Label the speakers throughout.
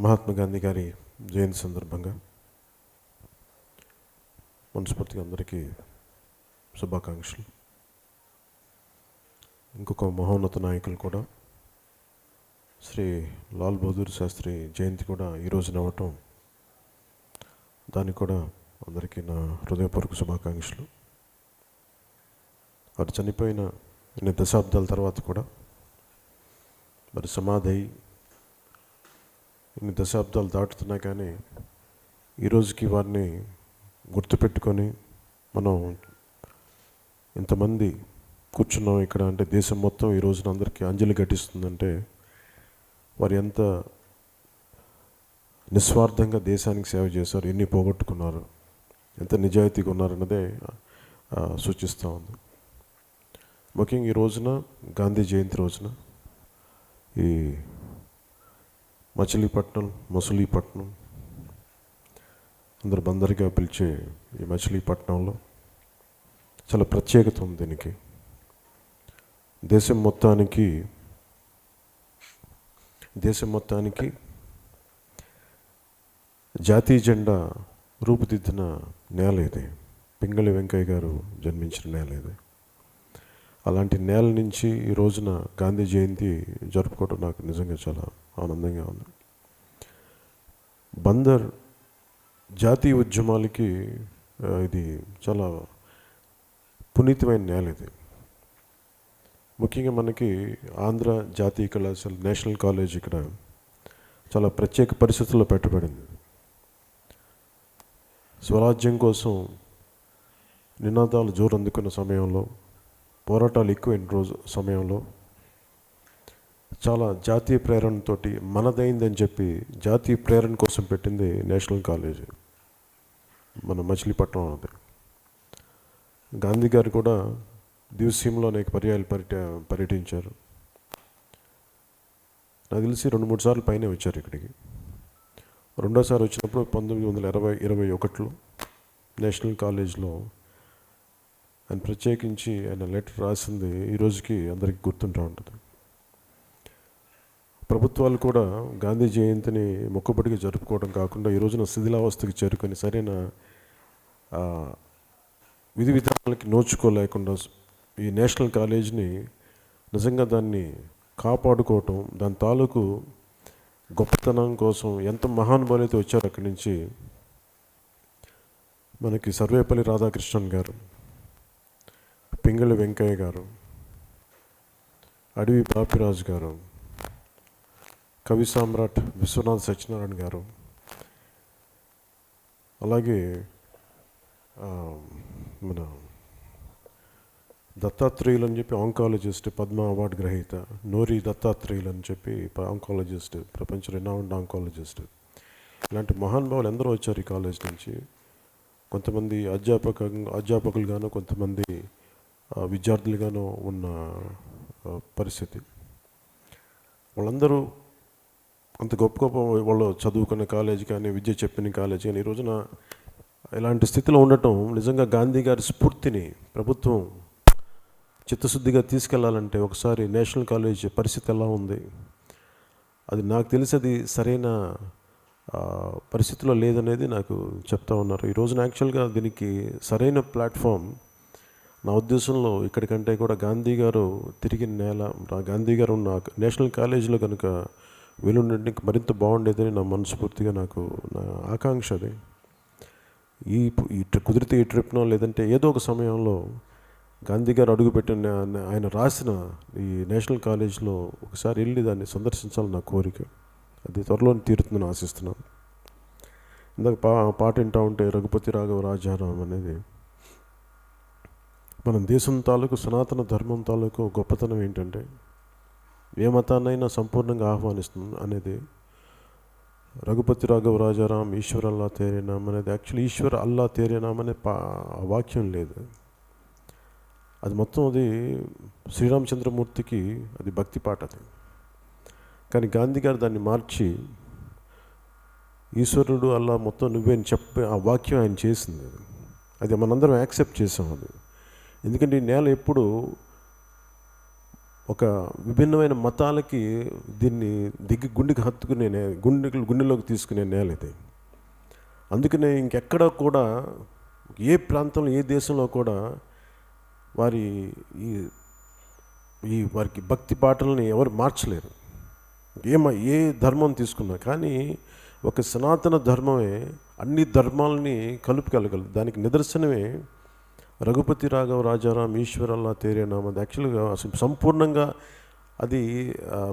Speaker 1: మహాత్మా గాంధీ గారి జయంతి సందర్భంగా మనస్ఫూర్తిగా అందరికీ శుభాకాంక్షలు. ఇంకొక మహోన్నత నాయకులు కూడా శ్రీ లాల్ బహదూర్ శాస్త్రి జయంతి కూడా ఈరోజున అవ్వటం, దానికి కూడా అందరికీ నా హృదయపూర్వక శుభాకాంక్షలు. వారు చనిపోయిన ఇన్ని దశాబ్దాల తర్వాత కూడా మరి సమాధి ఇన్ని దశాబ్దాలు దాటుతున్నా కానీ ఈరోజుకి వారిని గుర్తుపెట్టుకొని మనం ఇంతమంది కూర్చున్నాం ఇక్కడ అంటే దేశం మొత్తం ఈ రోజున అందరికీ అంజలి ఘటిస్తుందంటే వారు ఎంత నిస్వార్థంగా దేశానికి సేవ చేశారు, ఎన్ని పోగొట్టుకున్నారు, ఎంత నిజాయితీగా ఉన్నారన్నదే సూచిస్తూ ఉంది. ముఖ్యంగా ఈ రోజున గాంధీ జయంతి రోజున ఈ మచిలీపట్నం అందరు బందరిగా పిలిచే ఈ మచిలీపట్నంలో చాలా ప్రత్యేకత ఉంది. దీనికి దేశం మొత్తానికి జాతీయ జెండా రూపుదిద్దిన నేల ఇది. పింగళి వెంకయ్య గారు జన్మించిన నేల ఇది. అలాంటి నేల నుంచి ఈ రోజున గాంధీ జయంతి జరుపుకోవడం నాకు నిజంగా చాలా ఆనందంగా ఉంది. బందర్ జాతీయ ఉద్యమాలకి ఇది చాలా పునీతమైన నేల ఇది. ముఖ్యంగా మనకి ఆంధ్ర జాతీయ కళాశాల నేషనల్ కాలేజ్ ఇక్కడ చాలా ప్రత్యేక పరిస్థితుల్లో పెట్టబడింది. స్వరాజ్యం కోసం నినాదాలు జోరందుకున్న సమయంలో, పోరాటాలు ఎక్కువైన సమయంలో చాలా జాతీయ ప్రేరణతోటి మనదైందని చెప్పి జాతీయ ప్రేరణ కోసం పెట్టింది నేషనల్ కాలేజ్ మన మచిలీపట్నం. అది గాంధీ గారు కూడా దివసీమలో అనేక పర్యాలు పర్యటించారు. నాకు తెలిసి 2-3 సార్లు పైనే వచ్చారు ఇక్కడికి. రెండోసారి వచ్చినప్పుడు 1921లో నేషనల్ కాలేజ్లో ఆయన ప్రత్యేకించి ఆయన లెటర్ రాసింది ఈరోజుకి అందరికీ గుర్తుంటూ ఉంటుంది. ప్రభుత్వాలు కూడా గాంధీ జయంతిని మొక్కుబడిగా జరుపుకోవడం కాకుండా ఈ రోజున శిథిలావస్థకి చేరుకొని సరైన విధి విధానాలకి నోచుకోలేకుండా ఈ నేషనల్ కాలేజీని నిజంగా దాన్ని కాపాడుకోవటం, దాని తాలూకు గొప్పతనం కోసం ఎంత మహానుభావులు అయితే వచ్చారు అక్కడి నుంచి. మనకి సర్వేపల్లి రాధాకృష్ణన్ గారు, పింగళి వెంకయ్య గారు, అడవి బాపిరాజు గారు, కవి సామ్రాట్ విశ్వనాథ్ సత్యనారాయణ గారు, అలాగే మన దత్తాత్రేయులు అని చెప్పి ఆంకాలజిస్ట్, పద్మ అవార్డు గ్రహీత నోరి దత్తాత్రేయులు అని చెప్పి ఆంకాలజిస్ట్, ప్రపంచ రినౌండ్ ఆంకాలజిస్ట్. ఇలాంటి మహానుభావులు ఎందరో వచ్చారు ఈ కాలేజ్ నుంచి. కొంతమంది అధ్యాపకులుగాను, కొంతమంది విద్యార్థులుగాను ఉన్న పరిస్థితి. వాళ్ళందరూ అంత గొప్ప వాళ్ళు చదువుకున్న కాలేజ్ కానీ, విద్య చెప్పిన కాలేజ్ కానీ ఈ రోజున ఇలాంటి స్థితిలో ఉండటం నిజంగా గాంధీ గారి స్ఫూర్తిని ప్రభుత్వం చిత్తశుద్ధిగా తీసుకెళ్లాలంటే ఒకసారి నేషనల్ కాలేజ్ పరిస్థితి ఎలా ఉంది, అది నాకు తెలిసి అది సరైన పరిస్థితిలో లేదనేది నాకు చెప్తా ఉన్నారు. ఈ రోజున యాక్చువల్గా దీనికి సరైన ప్లాట్ఫామ్ నా ఉద్దేశంలో ఇక్కడికంటే కూడా గాంధీ గారు తిరిగిన నేల, గాంధీ గారు ఉన్న నేషనల్ కాలేజీలో కనుక వీలుండడానికి మరింత బాగుండేదని నా మనస్ఫూర్తిగా నా ఆకాంక్ష. అది కుదిరితే ఈ ట్రిప్నో లేదంటే ఏదో ఒక సమయంలో గాంధీ గారు అడుగుపెట్టిన ఆయన రాసిన ఈ నేషనల్ కాలేజ్లో ఒకసారి వెళ్ళి దాన్ని సందర్శించాలని నా కోరిక. అది త్వరలో తీరుతుందని ఆశిస్తున్నాను. ఇందాక పాట వింటూ ఉంటే రఘుపతి రాఘవ రాజారాం అనేది మన దేశం తాలూకు సనాతన ధర్మం తాలూకు గొప్పతనం ఏంటంటే ఏ మతాన్నైనా సంపూర్ణంగా ఆహ్వానిస్తుంది అనేది. రఘుపతి రాఘవ రాజారాం ఈశ్వర్ అల్లా తేరేనాం అనేది యాక్చువల్లీ ఈశ్వర్ అల్లా తేరేనాం అనే వాక్యం లేదు. అది మొత్తం అది శ్రీరామచంద్రమూర్తికి అది భక్తి పాట. అది కానీ గాంధీ గారు దాన్ని మార్చి ఈశ్వరుడు అల్లా మొత్తం నువ్వే అని చెప్పి ఆ వాక్యం ఆయన చేసింది. అది మనందరం యాక్సెప్ట్ చేసాం. అది ఎందుకంటే ఈ నేల ఎప్పుడు ఒక విభిన్నమైన మతాలకి దీన్ని గుండెకి హత్తుకునే గుండెలోకి తీసుకునే నేల ఇది. అందుకనే ఇంకెక్కడ కూడా ఏ ప్రాంతంలో ఏ దేశంలో కూడా వారి వారికి భక్తి పాటల్ని ఎవరు మార్చలేరు, ఏ ధర్మం తీసుకున్నా. కానీ ఒక సనాతన ధర్మమే అన్ని ధర్మాలని కలుపుకెళ్ళగలదు. దానికి నిదర్శనమే రఘుపతి రాఘవ రాజారాం ఈశ్వరల్లా తేరేనాం. అది యాక్చువల్గా అసలు సంపూర్ణంగా అది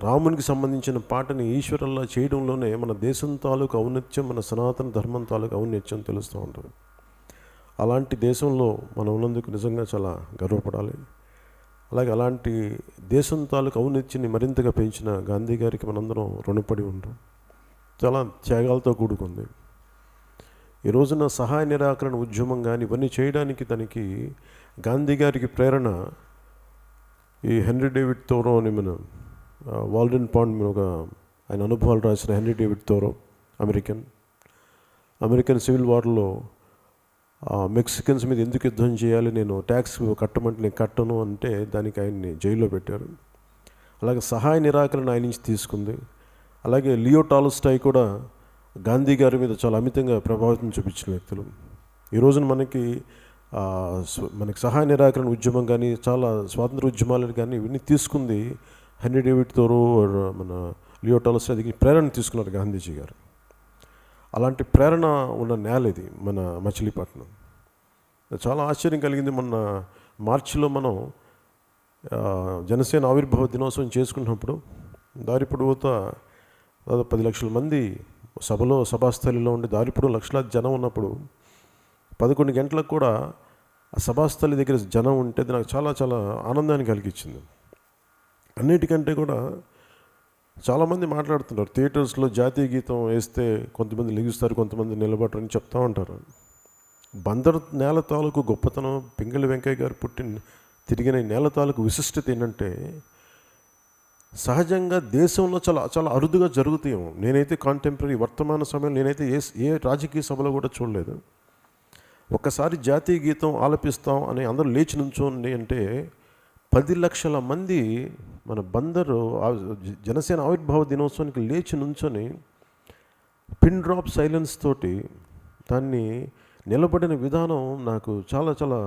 Speaker 1: రామునికి సంబంధించిన పాటని ఈశ్వరల్లా చేయడంలోనే మన దేశం తాలూకు ఔన్నత్యం, మన సనాతన ధర్మం తాలూకు ఔన్నత్యం తెలుస్తూ ఉంటుంది. అలాంటి దేశంలో మనం ఉన్నందుకు నిజంగా చాలా గర్వపడాలి. అలాగే అలాంటి దేశం తాలూకు ఔన్నత్యాన్ని మరింతగా పెంచిన గాంధీ గారికి మనందరం రుణపడి ఉంటాం. చాలా త్యాగాలతో కూడుకుంది. ఈ రోజున సహాయ నిరాకరణ ఉద్యమం కానీ ఇవన్నీ చేయడానికి తనకి గాంధీ గారికి ప్రేరణ ఈ హెన్రీ డేవిడ్ థోరో అని మన వాల్డెన్ పాండ్ మీద ఒక ఆయన అనుభవాలు రాసిన Henry David Thoreau American civil వార్లో మెక్సికన్స్ మీద ఎందుకు యుద్ధం చేయాలి, నేను ట్యాక్స్ కట్టమంటే నేను కట్టను అంటే దానికి ఆయన్ని జైల్లో పెట్టారు. అలాగే సహాయ నిరాకరణ ఆయన నుంచి తీసుకుంది. అలాగే లియో టాల్స్టాయ్ కూడా గాంధీ గారి మీద చాలా అమితంగా ప్రభావితం చూపించిన వ్యక్తులు. ఈ రోజున మనకి సహాయ నిరాకరణ ఉద్యమం కానీ చాలా స్వాతంత్ర ఉద్యమాలను కానీ ఇవన్నీ తీసుకుంది హెన్రీ డేవిడ్ థోరో, మన లియో టాల్స్టాయ్ దగ్గర ప్రేరణ తీసుకున్నారు గాంధీజీ గారు. అలాంటి ప్రేరణ ఉన్న నేల ఇది మన మచిలీపట్నం. చాలా ఆశ్చర్యం కలిగింది. మొన్న మార్చిలో మనం జనసేన ఆవిర్భావ దినోత్సవం చేసుకున్నప్పుడు దారి పొడవుతా దాదాపు 10 లక్షల మంది సభాస్థలిలో ఉండి దారి పొడవు లక్షలాది జనం ఉన్నప్పుడు 11 గంటలకు కూడా ఆ సభాస్థలి దగ్గర జనం ఉంటే అది నాకు చాలా చాలా ఆనందాన్ని కలిగించింది. అన్నిటికంటే కూడా చాలామంది మాట్లాడుతున్నారు, థియేటర్స్లో జాతీయ గీతం వేస్తే కొంతమంది లెగుస్తారు, కొంతమంది నిలబడరని చెప్తూ ఉంటారు. బందర్ నేల తాలూకు గొప్పతనం, పింగళి వెంకయ్య గారు తిరిగిన నేల తాలూకు విశిష్టత ఏంటంటే సహజంగా దేశంలో చాలా చాలా అరుదుగా జరుగుతాయేమో. నేనైతే కాంటెంపరీ వర్తమాన సమయంలో నేనైతే ఏ రాజకీయ సభలో కూడా చూడలేదు. ఒక్కసారి జాతీయ గీతం ఆలపిస్తాం అని అందరూ లేచి నుంచోండి అంటే 10 లక్షల మంది మన బందరు జనసేన ఆవిర్భావ దినోత్సవానికి లేచి నుంచొని పిన్ డ్రాప్ సైలెన్స్ తోటి దాన్ని నిలబడిన విధానం నాకు చాలా చాలా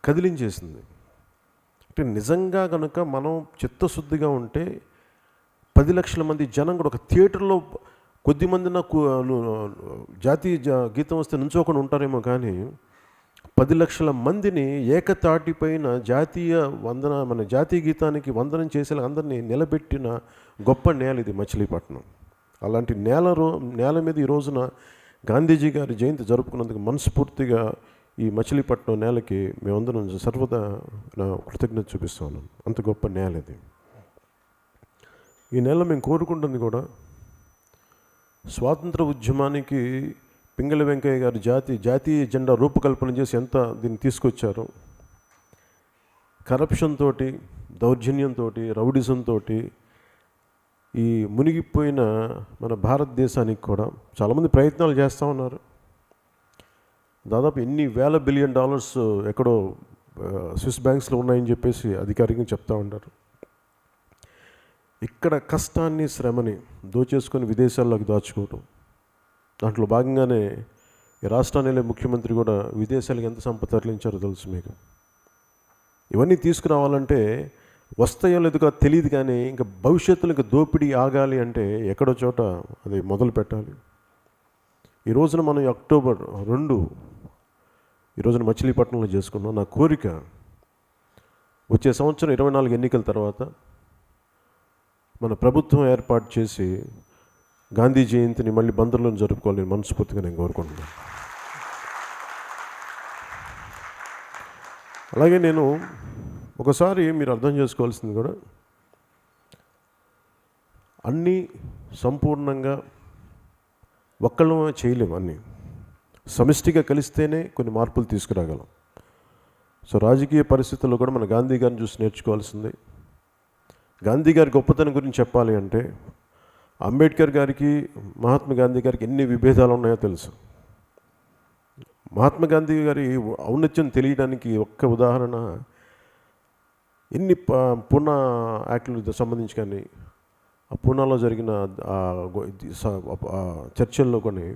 Speaker 1: కదిలించేసింది. అంటే నిజంగా కనుక మనం చిత్తశుద్ధిగా ఉంటే 10 లక్షల మంది జనం కూడా ఒక థియేటర్లో కొద్దిమంది నాకు జాతీయ గీతం వస్తే నుంచోకుండా ఉంటారేమో, కానీ 10 లక్షల మందిని ఏకతాటిపైన మన జాతీయ గీతానికి వందనం చేసే అందరినీ నిలబెట్టిన గొప్ప నేల ఇది మచిలీపట్నం. అలాంటి నేల మీద ఈ రోజున గాంధీజీ గారి జయంతి జరుపుకున్నందుకు మనస్ఫూర్తిగా ఈ మచిలీపట్నం నేలకి మేమందరం సర్వదా కృతజ్ఞత చూపిస్తాను. అంత గొప్ప నేల ఇది. ఈ నేల మేము కోరుకుంటుంది కూడా స్వాతంత్ర ఉద్యమానికి పింగళి వెంకయ్య గారు జాతీయ జెండా రూపకల్పన చేసి ఎంత దీన్ని తీసుకొచ్చారు. కరప్షన్ తోటి, దౌర్జన్యంతో, రౌడిజంతో ఈ మునిగిపోయిన మన భారతదేశానికి కూడా చాలామంది ప్రయత్నాలు చేస్తూ ఉన్నారు. దాదాపు ఎన్ని వేల బిలియన్ డాలర్స్ ఎక్కడో స్విస్ బ్యాంక్స్లో ఉన్నాయని చెప్పేసి అధికారికంగా చెప్తూ ఉంటారు. ఇక్కడ కష్టాన్ని శ్రమని దోచేసుకొని విదేశాల్లోకి దాచుకోవటం, దాంట్లో భాగంగానే ఈ రాష్ట్రాన్ని ముఖ్యమంత్రి కూడా విదేశాలకు ఎంత సంపద తరలించారో తెలుసు మీకు. ఇవన్నీ తీసుకురావాలంటే వస్తాయో లేదుగా తెలియదు, కానీ ఇంకా భవిష్యత్తులో ఇంకా దోపిడీ ఆగాలి అంటే ఎక్కడో చోట అది మొదలు పెట్టాలి. ఈ రోజున మనం అక్టోబర్ 2 ఈ రోజున మచిలీపట్నంలో చేసుకున్నాం. నా కోరిక వచ్చే సంవత్సరం 24 ఎన్నికల తర్వాత మన ప్రభుత్వం ఏర్పాటు చేసి గాంధీ జయంతిని మళ్ళీ బందర్లో జరుపుకోవాలని మనస్ఫూర్తిగా నేను కోరుకుంటున్నాను. అలాగే నేను ఒకసారి మీరు అర్థం చేసుకోవాల్సింది కూడా, అన్నీ సంపూర్ణంగా ఒక్కళ్ళమే చేయలేము. అన్నీ సమిష్టిగా కలిస్తేనే కొన్ని మార్పులు తీసుకురాగలం. సో రాజకీయ పరిస్థితుల్లో కూడా మన గాంధీ గారిని చూసి నేర్చుకోవాల్సింది. గాంధీ గారి గొప్పతనం గురించి చెప్పాలి అంటే అంబేద్కర్ గారికి, మహాత్మా గాంధీ గారికి ఎన్ని విభేదాలు ఉన్నాయో తెలుసు. మహాత్మా గాంధీ గారి ఔన్నత్యం తెలియడానికి ఒక్క ఉదాహరణ, ఎన్ని పూనా యాక్టులకు సంబంధించి కానీ ఆ పూనాలో జరిగిన చర్చల్లో కొన్ని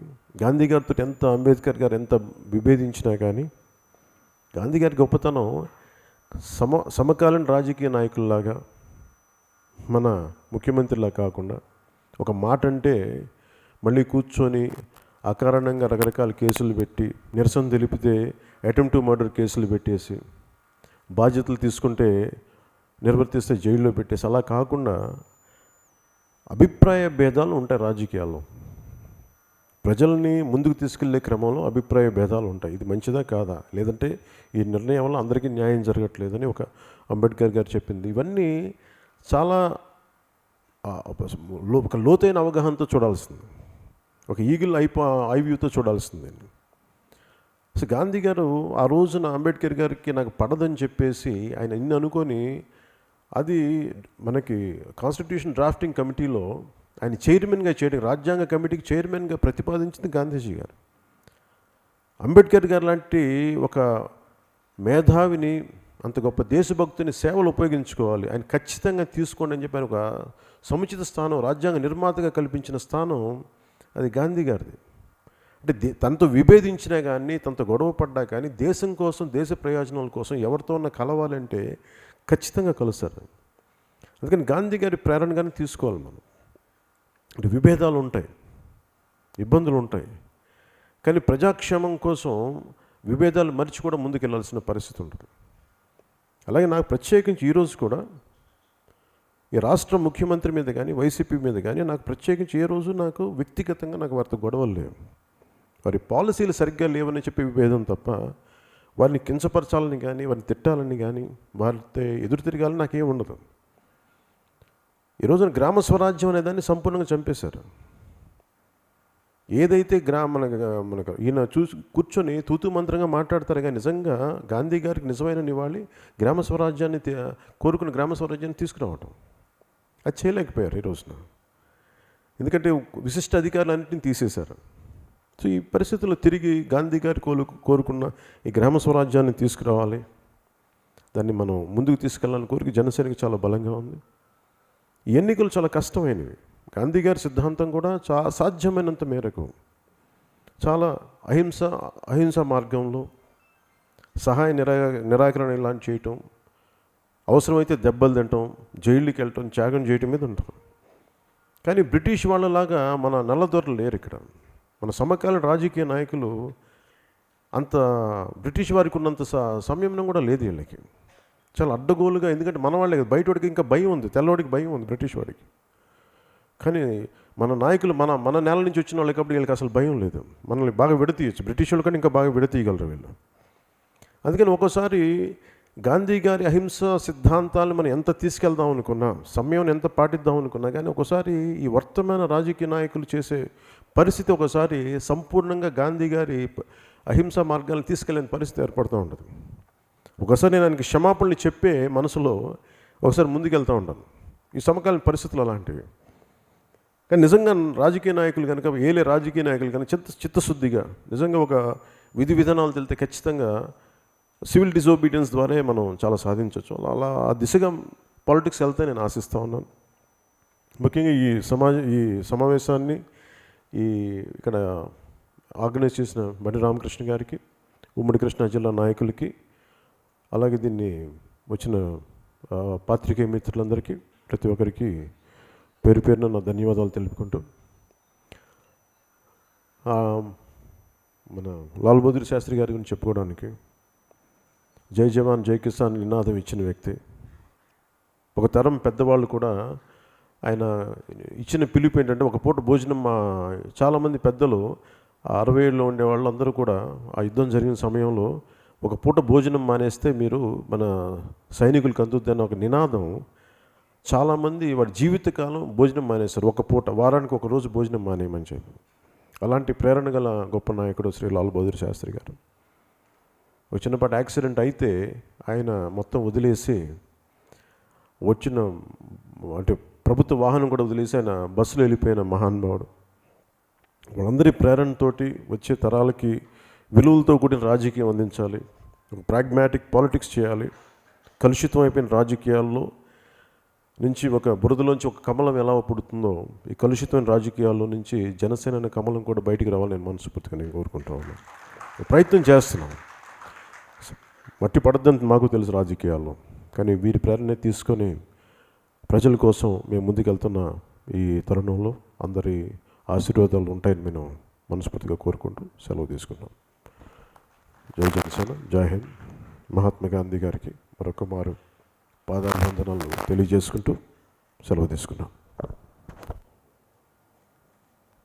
Speaker 1: గాంధీ గారితో ఎంత అంబేద్కర్ గారు ఎంత విభేదించినా కానీ గాంధీ గారి గొప్పతనం సమకాలీన రాజకీయ నాయకుల్లాగా మన ముఖ్యమంత్రిలా కాకుండా ఒక మాట అంటే మళ్ళీ కూర్చొని అకారణంగా రకరకాల కేసులు పెట్టి నిరసన తెలిపితే అటెంప్ట్ టు మర్డర్ కేసులు పెట్టేసి బాధ్యతలు తీసుకుంటే నిర్వర్తిస్తే జైల్లో పెట్టేసి అలా కాకుండా అభిప్రాయ భేదాలు ఉంటాయి రాజకీయాల్లో. ప్రజల్ని ముందుకు తీసుకెళ్లే క్రమంలో అభిప్రాయ భేదాలు ఉంటాయి. ఇది మంచిదా కాదా, లేదంటే ఈ నిర్ణయం వల్ల అందరికీ న్యాయం జరగట్లేదని ఒక అంబేద్కర్ గారు చెప్పింది. ఇవన్నీ చాలా ఒక లోతైన అవగాహనతో చూడాల్సింది, ఒక ఈగిల్ ఐవ్యూతో చూడాల్సింది. సో గాంధీ గారు ఆ రోజున అంబేద్కర్ గారికి నాకు పడదని చెప్పేసి ఆయన ఇన్ని అనుకొని అది మనకి కాన్స్టిట్యూషన్ డ్రాఫ్టింగ్ కమిటీలో ఆయన చైర్మన్గా చేయడం, రాజ్యాంగ కమిటీకి చైర్మన్గా ప్రతిపాదించింది గాంధీజీ గారు. అంబేద్కర్ గారు లాంటి ఒక మేధావిని, అంత గొప్ప దేశభక్తుని సేవలు ఉపయోగించుకోవాలి, ఆయన ఖచ్చితంగా తీసుకోండి అని చెప్పి ఒక సముచిత స్థానం, రాజ్యాంగ నిర్మాతగా కల్పించిన స్థానం అది గాంధీ గారిది. అంటే తనతో విభేదించినా కానీ, తనతో గొడవ పడ్డా కానీ దేశం కోసం, దేశ ప్రయోజనాల కోసం ఎవరితో ఉన్న కలవాలంటే ఖచ్చితంగా కలుస్తారు. అందుకని గాంధీ గారి ప్రేరణగానే తీసుకోవాలి మనం. అంటే విభేదాలు ఉంటాయి, ఇబ్బందులు ఉంటాయి, కానీ ప్రజాక్షేమం కోసం విభేదాలు మరిచి కూడా ముందుకెళ్లాల్సిన పరిస్థితి ఉంటుంది. అలాగే నాకు ప్రత్యేకించి ఈరోజు కూడా ఈ రాష్ట్ర ముఖ్యమంత్రి మీద కానీ, వైసీపీ మీద కానీ నాకు ప్రత్యేకించి ఏ రోజు నాకు వ్యక్తిగతంగా నాకు వారితో గొడవలు లేవు. వారి పాలసీలు సరిగ్గా లేవని చెప్పి విభేదం తప్ప వారిని కించపరచాలని కానీ, వారిని తిట్టాలని కానీ, వారితో ఎదురు తిరగాలని నాకేం ఉండదు. ఈరోజున గ్రామ స్వరాజ్యం అనేదాన్ని సంపూర్ణంగా చంపేశారు. ఏదైతే మనకు ఈయన కూర్చొని తూతు మంత్రంగా మాట్లాడతారు, కానీ నిజంగా గాంధీ గారికి నిజమైన నివాళి గ్రామ స్వరాజ్యాన్ని కోరుకున్న గ్రామ స్వరాజ్యాన్ని తీసుకురావటం. అది చేయలేకపోయారు ఈ రోజున, ఎందుకంటే విశిష్ట అధికారులన్నింటినీ తీసేశారు. సో ఈ పరిస్థితుల్లో తిరిగి గాంధీ గారు కోరుకున్న ఈ గ్రామ స్వరాజ్యాన్ని తీసుకురావాలి, దాన్ని మనం ముందుకు తీసుకెళ్ళాలని కోరిక జనసేనకి చాలా బలంగా ఉంది. ఈ ఎన్నికలు చాలా కష్టమైనవి. గాంధీ గారి సిద్ధాంతం కూడా సాధ్యమైనంత మేరకు చాలా అహింస మార్గంలో సహాయ నిరాకరణ ఇలాంటి చేయటం, అవసరమైతే దెబ్బలు తినటం, జైలుకి వెళ్ళటం, త్యాగం చేయటం మీద ఉంటాం. కానీ బ్రిటిష్ వాళ్ళలాగా మన నల్లదొరలు లేరు ఇక్కడ. మన సమకాలీన రాజకీయ నాయకులు అంత బ్రిటిష్ వారికి ఉన్నంత సంయమనం కూడా లేదు వీళ్ళకి. చాలా అడ్డగోలుగా, ఎందుకంటే మన వాళ్ళే బయట వాడికి ఇంకా భయం ఉంది, తెల్లవాడికి భయం ఉంది బ్రిటిష్ వాడికి. కానీ మన నాయకులు మన నేల నుంచి వచ్చిన వాళ్ళకి కాబట్టి వీళ్ళకి అసలు భయం లేదు. మనల్ని బాగా విడతీయచ్చు, బ్రిటిష్ వాళ్ళు కానీ ఇంకా బాగా విడతీయగలరు వీళ్ళు. అందుకని ఒక్కోసారి గాంధీ గారి అహింస సిద్ధాంతాలను మనం ఎంత తీసుకెళ్దాం అనుకున్నా, సమయం ఎంత పాటిద్దాం అనుకున్నా కానీ ఒకసారి ఈ వర్తమాన రాజకీయ నాయకులు చేసే పరిస్థితి ఒకసారి సంపూర్ణంగా గాంధీ గారి అహింసా మార్గాలను తీసుకెళ్ళని పరిస్థితి ఏర్పడుతూ ఉంటుంది. ఒకసారి నేను ఆయనకి క్షమాపణలు చెప్పే మనసులో ఒకసారి ముందుకెళ్తూ ఉంటాను. ఈ సమకాలీన పరిస్థితులు అలాంటివి. కానీ నిజంగా రాజకీయ నాయకులు కనుక, రాజకీయ నాయకులు కనుక చిత్తశుద్ధిగా నిజంగా ఒక విధి విధానాలు తెలితే ఖచ్చితంగా సివిల్ డిజోబీడియన్స్ ద్వారా మనం చాలా సాధించవచ్చు. అలా ఆ దిశగా పాలిటిక్స్ వెళ్తే నేను ఆశిస్తూ ఉన్నాను. ముఖ్యంగా ఈ సమావేశాన్ని ఇక్కడ ఆర్గనైజ్ చేసిన బండి రామకృష్ణ గారికి, ఉమ్మడి కృష్ణా జిల్లా నాయకులకి, అలాగే దీన్ని వచ్చిన పాత్రికేయ మిత్రులందరికీ, ప్రతి ఒక్కరికి పేరు పేరున నా ధన్యవాదాలు తెలుపుకుంటూ, మన లాల్ బహదూర్ శాస్త్రి గారి గురించి చెప్పుకోవడానికి జై జవాన్ జై కిసాన్ నినాదం ఇచ్చిన వ్యక్తి. ఒక తరం పెద్దవాళ్ళు కూడా ఆయన ఇచ్చిన పిలుపు ఏంటంటే ఒక పూట భోజనం. చాలామంది పెద్దలు 60 ఏళ్ళలో ఉండేవాళ్ళు అందరూ కూడా ఆ యుద్ధం జరిగిన సమయంలో ఒక పూట భోజనం మానేస్తే మీరు మన సైనికులకు అందుద్దని ఒక నినాదం. చాలామంది వాడి జీవితకాలం భోజనం మానేస్తారు, ఒక పూట, వారానికి ఒక రోజు భోజనం మానేయమని చెప్పి. అలాంటి ప్రేరణ గల గొప్ప నాయకుడు శ్రీ లాల్ బహదూర్ శాస్త్రి గారు. ఒక చిన్నపాటి యాక్సిడెంట్ అయితే ఆయన మొత్తం వదిలేసి వచ్చిన, అంటే ప్రభుత్వ వాహనం కూడా వదిలేసి ఆయన బస్సులో వెళ్ళిపోయిన మహానుభావుడు. వాళ్ళందరి ప్రేరణతోటి వచ్చే తరాలకి విలువలతో కూడిన రాజకీయం అందించాలి, ఒక ప్రాగ్మాటిక్ పాలిటిక్స్ చేయాలి, కలుషితం అయిపోయిన రాజకీయాల్లో నుంచి ఒక బురదలోంచి ఒక కమలం ఎలా పుడుతుందో, ఈ కలుషితమైన రాజకీయాల్లో నుంచి జనసేన అనే కమలం కూడా బయటికి రావాలని నేను మనస్ఫూర్తిగా కోరుకుంటా ఉన్నాను. ప్రయత్నం చేస్తున్నాం. మట్టి పడద్దని మాకు తెలుసు రాజకీయాల్లో, కానీ వీరి ప్రేరణ తీసుకొని ప్రజల కోసం మేము ముందుకెళ్తున్న ఈ తరుణంలో అందరి ఆశీర్వాదాలు ఉంటాయని మేము మనస్ఫూర్తిగా కోరుకుంటూ సెలవు తీసుకున్నాం. జై జనసేన, జై హింద్. మహాత్మా గాంధీ గారికి మరొక మారు పాదాభివందనాలు తెలియజేసుకుంటూ సెలవు తీసుకున్నాం.